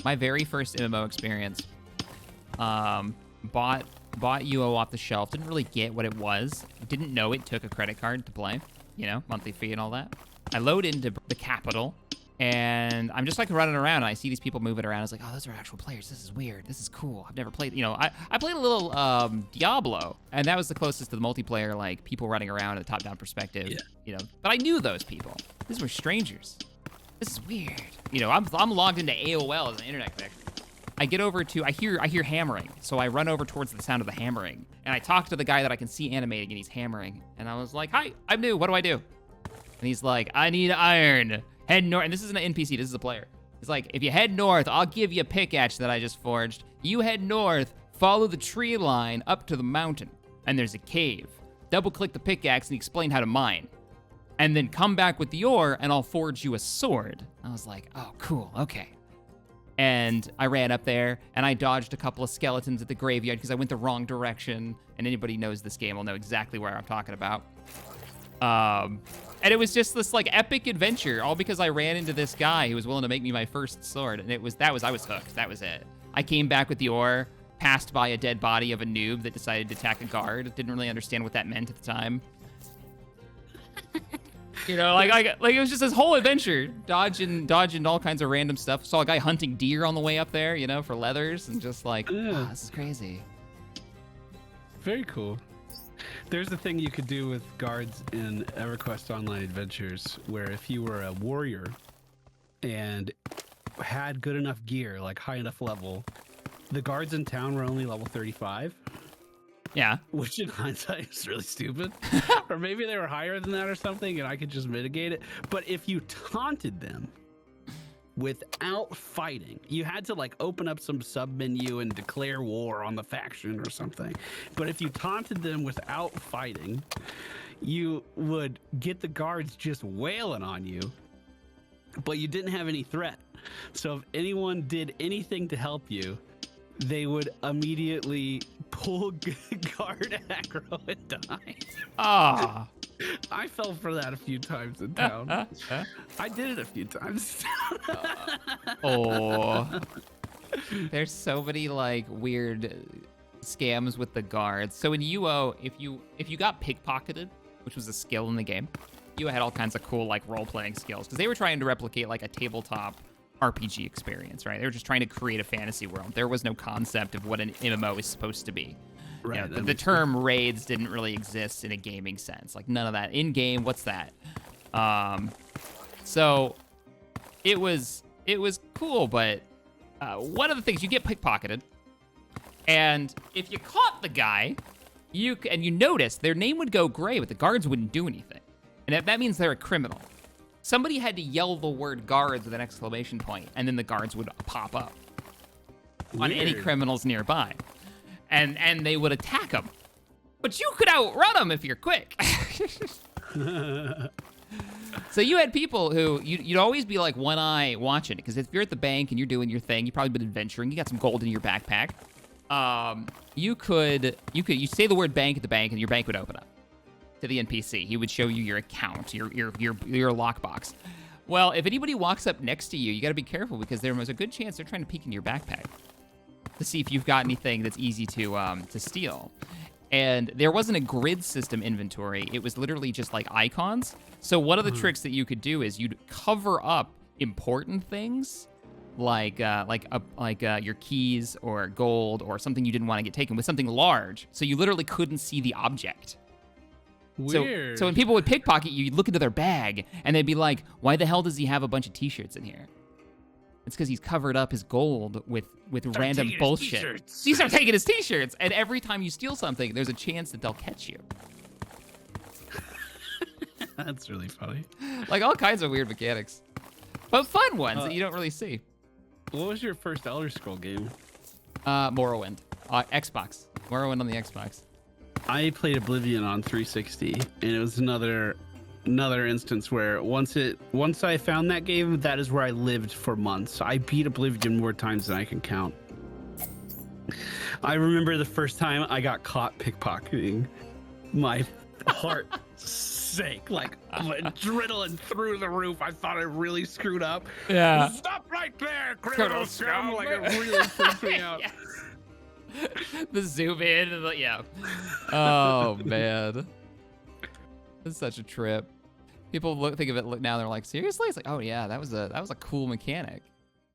My very first MMO experience. Bought UO off the shelf. Didn't really get what it was. Didn't know it took a credit card to play. You know, monthly fee and all that. I load into the capital, and I'm just like running around, and I see these people moving around. I was like, oh, those are actual players. This is weird. This is cool. I've never played, you know, I played a little Diablo, and that was the closest to the multiplayer, like people running around in a top-down perspective, you know. But I knew those people. These were strangers. This is weird. You know, I'm logged into AOL as an internet connection. I get over to, I hear hammering, so I run over towards the sound of the hammering, and I talk to the guy that I can see animating, and he's hammering, and I was like, hi, I'm new, what do I do? And he's like, I need iron, head north, and this isn't an NPC, this is a player. He's like, if you head north, I'll give you a pickaxe that I just forged. You head north, follow the tree line up to the mountain, and there's a cave. Double click the pickaxe and explain how to mine. And then come back with the ore, and I'll forge you a sword. I was like, oh, cool, okay. And I ran up there, and I dodged a couple of skeletons at the graveyard because I went the wrong direction. And anybody who knows this game will know exactly where I'm talking about. And it was just this like epic adventure, all because I ran into this guy who was willing to make me my first sword. And I was hooked. That was it. I came back with the ore, passed by a dead body of a noob that decided to attack a guard. Didn't really understand what that meant at the time. You know, like it was just this whole adventure, dodging all kinds of random stuff. Saw a guy hunting deer on the way up there, you know, for leathers, and just like, oh, this is crazy. Very cool. There's a thing you could do with guards in EverQuest Online Adventures, where if you were a warrior and had good enough gear, like high enough level, the guards in town were only level 35. Yeah. Which in hindsight is really stupid. Or maybe they were higher than that or something and I could just mitigate it. But if you taunted them without fighting, you had to like open up some sub menu and declare war on the faction or something. But if you taunted them without fighting, you would get the guards just wailing on you, but you didn't have any threat. So if anyone did anything to help you, they would immediately pull guard aggro and die. Ah. I fell for that a few times in town. I did it a few times. Oh. There's so many like weird scams with the guards. So in UO, if you got pickpocketed, which was a skill in the game, UO had all kinds of cool like role-playing skills because they were trying to replicate like a tabletop RPG experience, right? They were just trying to create a fantasy world. There was no concept of what an MMO is supposed to be. Right. You know, the term raids didn't really exist in a gaming sense. Like none of that. In game, what's that? So it was cool, but one of the things, you get pickpocketed, and if you caught the guy, you notice their name would go gray, but the guards wouldn't do anything, and that means they're a criminal. Somebody had to yell the word guards with an exclamation point, and then the guards would pop up on any criminals nearby. And they would attack them. But you could outrun them if you're quick. So you had people who, you'd always be like one eye watching it, because if you're at the bank and you're doing your thing, you've probably been adventuring, you got some gold in your backpack. You say the word bank at the bank, and your bank would open up to the NPC. He would show you your account, your lockbox. Well, if anybody walks up next to you, you got to be careful because there was a good chance they're trying to peek in your backpack to see if you've got anything that's easy to steal. And there wasn't a grid system inventory. It was literally just like icons. So one of the tricks that you could do is you'd cover up important things like your keys or gold or something you didn't want to get taken with something large. So you literally couldn't see the object. Weird. So when people would pickpocket you, you'd look into their bag, and they'd be like, why the hell does he have a bunch of t-shirts in here? It's because he's covered up his gold with random bullshit. You start taking his t-shirts, and every time you steal something, there's a chance that they'll catch you. That's really funny. Like all kinds of weird mechanics. But fun ones that you don't really see. What was your first Elder Scroll game? Morrowind. Xbox. Morrowind on the Xbox. I played Oblivion on 360, and it was another instance where once I found that game, that is where I lived for months. I beat Oblivion more times than I can count. I remember the first time I got caught pickpocketing. My heart sake. Like, adrenaline through the roof. I thought I really screwed up. Yeah. Stop right there, criminal scum. Like, it really freaked me out. Yes. The zoom in. And yeah. Oh, man. It's such a trip. People think of it now, they're like, seriously? It's like, oh, yeah, that was a cool mechanic.